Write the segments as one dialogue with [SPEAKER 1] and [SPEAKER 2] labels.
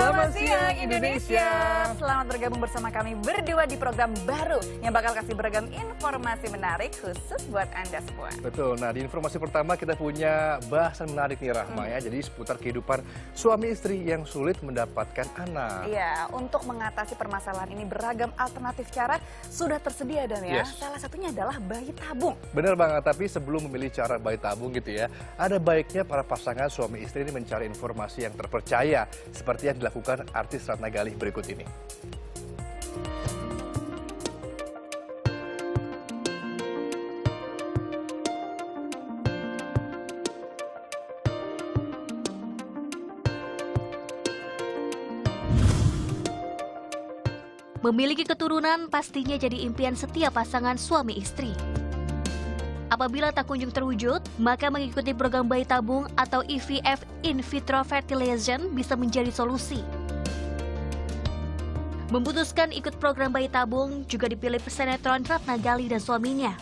[SPEAKER 1] Selamat siang Indonesia. Selamat bergabung bersama kami berdua di program baru yang bakal kasih beragam informasi menarik khusus buat Anda semua.
[SPEAKER 2] Betul, nah di informasi pertama kita punya bahasan menarik nih Rahma ya. Jadi seputar kehidupan suami istri yang sulit mendapatkan anak.
[SPEAKER 1] Iya, untuk mengatasi permasalahan ini beragam alternatif cara sudah tersedia dan ya.
[SPEAKER 2] Yes.
[SPEAKER 1] Salah satunya adalah bayi tabung.
[SPEAKER 2] Bener banget, tapi sebelum memilih cara bayi tabung gitu ya, ada baiknya para pasangan suami istri ini mencari informasi yang terpercaya seperti yang dilakukan artis Ratna Galih berikut ini.
[SPEAKER 3] Memiliki keturunan pastinya jadi impian setiap pasangan suami istri. Apabila tak kunjung terwujud, maka mengikuti program bayi tabung atau IVF in vitro fertilization bisa menjadi solusi. Memutuskan ikut program bayi tabung juga dipilih pesinetron Ratna Galih dan suaminya.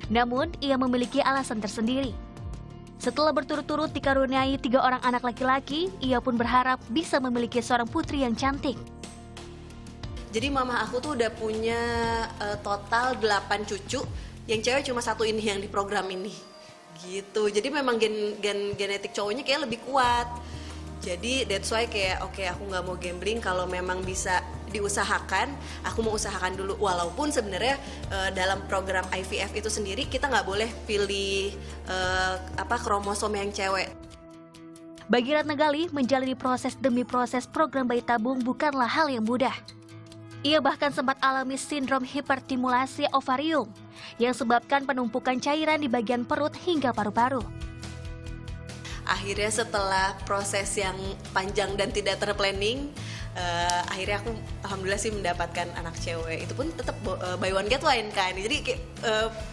[SPEAKER 3] Namun, ia memiliki alasan tersendiri. Setelah berturut-turut dikaruniai 3 orang anak laki-laki, ia pun berharap bisa memiliki seorang putri yang cantik.
[SPEAKER 4] Jadi mama aku tuh udah punya total 8 cucu, yang cewek cuma 1 ini yang di program ini. Gitu. Jadi memang genetik cowoknya kayak lebih kuat. Jadi that's why kayak oke, aku nggak mau gambling, kalau memang bisa diusahakan, aku mau usahakan dulu. Walaupun sebenarnya dalam program IVF itu sendiri kita nggak boleh pilih kromosom yang cewek.
[SPEAKER 3] Bagi Ratna Galih, menjalani proses demi proses program bayi tabung bukanlah hal yang mudah. Ia bahkan sempat alami sindrom hiperstimulasi ovarium yang sebabkan penumpukan cairan di bagian perut hingga paru-paru.
[SPEAKER 4] Akhirnya setelah proses yang panjang dan tidak terplanning, akhirnya aku alhamdulillah sih mendapatkan anak cewek. Itu pun tetap buy one get one kan. Jadi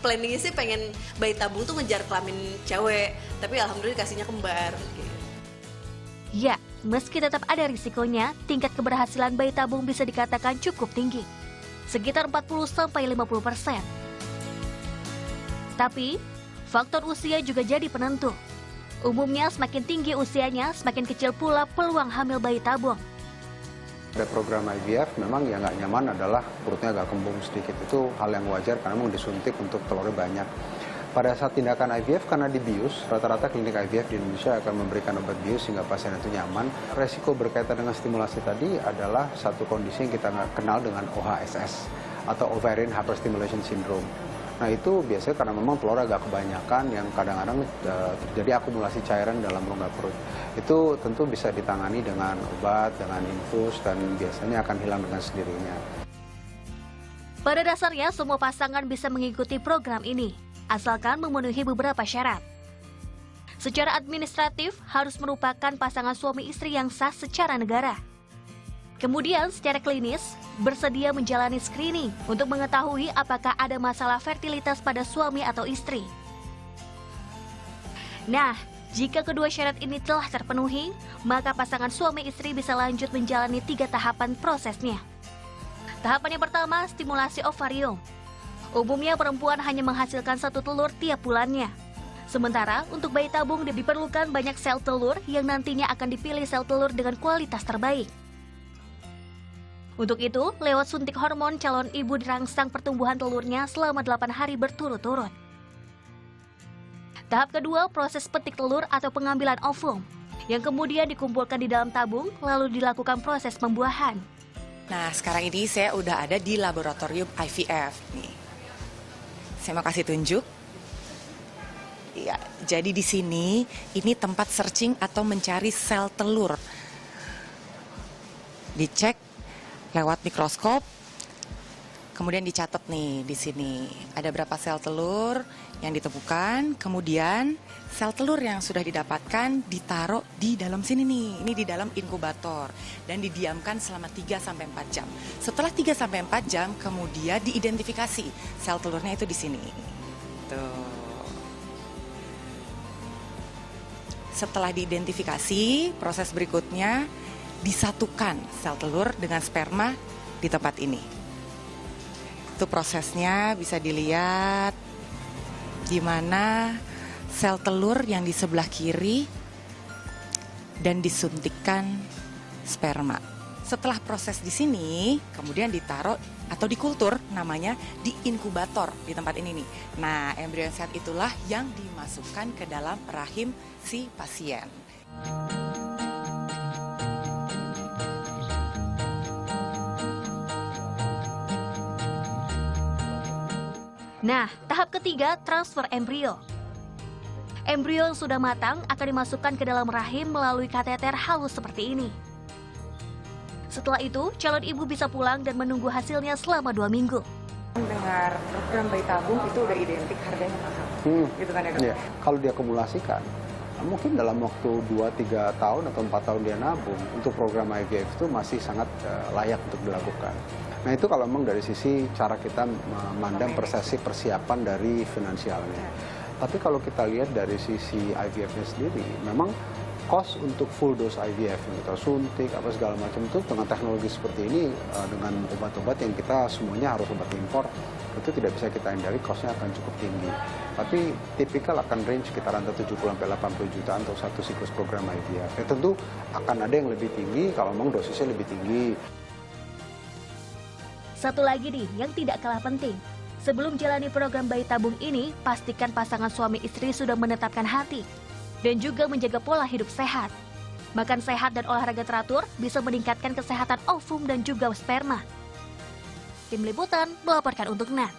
[SPEAKER 4] planningnya sih pengen bayi tabung tuh ngejar kelamin cewek, tapi alhamdulillah kasihnya kembar. Gitu.
[SPEAKER 3] Ya, meski tetap ada risikonya, tingkat keberhasilan bayi tabung bisa dikatakan cukup tinggi, sekitar 40-50%. Tapi, faktor usia juga jadi penentu. Umumnya semakin tinggi usianya, semakin kecil pula peluang hamil bayi tabung.
[SPEAKER 5] Ada program IVF memang yang nggak nyaman adalah perutnya agak kembung sedikit. Itu hal yang wajar karena mau disuntik untuk telurnya banyak. Pada saat tindakan IVF karena dibius, rata-rata klinik IVF di Indonesia akan memberikan obat bius sehingga pasien itu nyaman. Resiko berkaitan dengan stimulasi tadi adalah satu kondisi yang kita kenal dengan OHSS atau Ovarian Hyperstimulation Syndrome. Nah itu biasanya karena memang telur agak kebanyakan yang kadang-kadang terjadi akumulasi cairan dalam rongga perut. Itu tentu bisa ditangani dengan obat, dengan infus, dan biasanya akan hilang dengan sendirinya.
[SPEAKER 3] Pada dasarnya semua pasangan bisa mengikuti program ini, asalkan memenuhi beberapa syarat. Secara administratif harus merupakan pasangan suami istri yang sah secara negara. Kemudian secara klinis, bersedia menjalani screening untuk mengetahui apakah ada masalah fertilitas pada suami atau istri. Nah, jika kedua syarat ini telah terpenuhi, maka pasangan suami istri bisa lanjut menjalani 3 tahapan prosesnya. Tahapan yang pertama, stimulasi ovarium. Umumnya perempuan hanya menghasilkan 1 telur tiap bulannya. Sementara untuk bayi tabung diperlukan banyak sel telur yang nantinya akan dipilih sel telur dengan kualitas terbaik. Untuk itu, lewat suntik hormon calon ibu dirangsang pertumbuhan telurnya selama 8 hari berturut-turut. Tahap kedua, proses petik telur atau pengambilan ovum, yang kemudian dikumpulkan di dalam tabung lalu dilakukan proses pembuahan.
[SPEAKER 6] Nah, sekarang ini saya udah ada di laboratorium IVF nih. Saya mau kasih tunjuk. Ya, jadi di sini ini tempat searching atau mencari sel telur. Dicek lewat mikroskop. Kemudian dicatat nih di sini ada berapa sel telur yang ditemukan. Kemudian sel telur yang sudah didapatkan ditaruh di dalam sini nih. Ini di dalam inkubator dan didiamkan selama 3-4 jam. Setelah 3-4 jam kemudian diidentifikasi sel telurnya itu di sini. Tuh. Setelah diidentifikasi, proses berikutnya disatukan sel telur dengan sperma di tempat ini. Itu prosesnya bisa dilihat di mana sel telur yang di sebelah kiri dan disuntikkan sperma. Setelah proses di sini, kemudian ditaruh atau dikultur namanya di inkubator di tempat ini nih. Nah, embrio yang sehat itulah yang dimasukkan ke dalam rahim si pasien.
[SPEAKER 3] Nah, tahap ketiga, transfer embrio. Embrio yang sudah matang akan dimasukkan ke dalam rahim melalui kateter halus seperti ini. Setelah itu, calon ibu bisa pulang dan menunggu hasilnya selama 2 minggu.
[SPEAKER 7] Dengar program bayi tabung itu udah identik harganya mahal, gitu kan ya dok?
[SPEAKER 5] Ya, kalau diakumulasikan, mungkin dalam waktu 2-3 tahun atau 4 tahun dia nabung, untuk program IVF itu masih sangat layak untuk dilakukan. Nah itu kalau memang dari sisi cara kita memandang persesi persiapan dari finansialnya. Tapi kalau kita lihat dari sisi IVF-nya sendiri, memang cost untuk full dose IVF, kita suntik, apa segala macam itu dengan teknologi seperti ini, dengan obat-obat yang kita semuanya harus obat impor, itu tidak bisa kita hindari, cost-nya akan cukup tinggi. Tapi tipikal akan range sekitaran 70-80 jutaan untuk satu siklus program IVF. Ya, tentu akan ada yang lebih tinggi kalau memang dosisnya lebih tinggi.
[SPEAKER 3] Satu lagi nih yang tidak kalah penting. Sebelum jalani program bayi tabung ini, pastikan pasangan suami istri sudah menetapkan hati dan juga menjaga pola hidup sehat. Makan sehat dan olahraga teratur bisa meningkatkan kesehatan ovum dan juga sperma. Tim Liputan melaporkan untuk NET.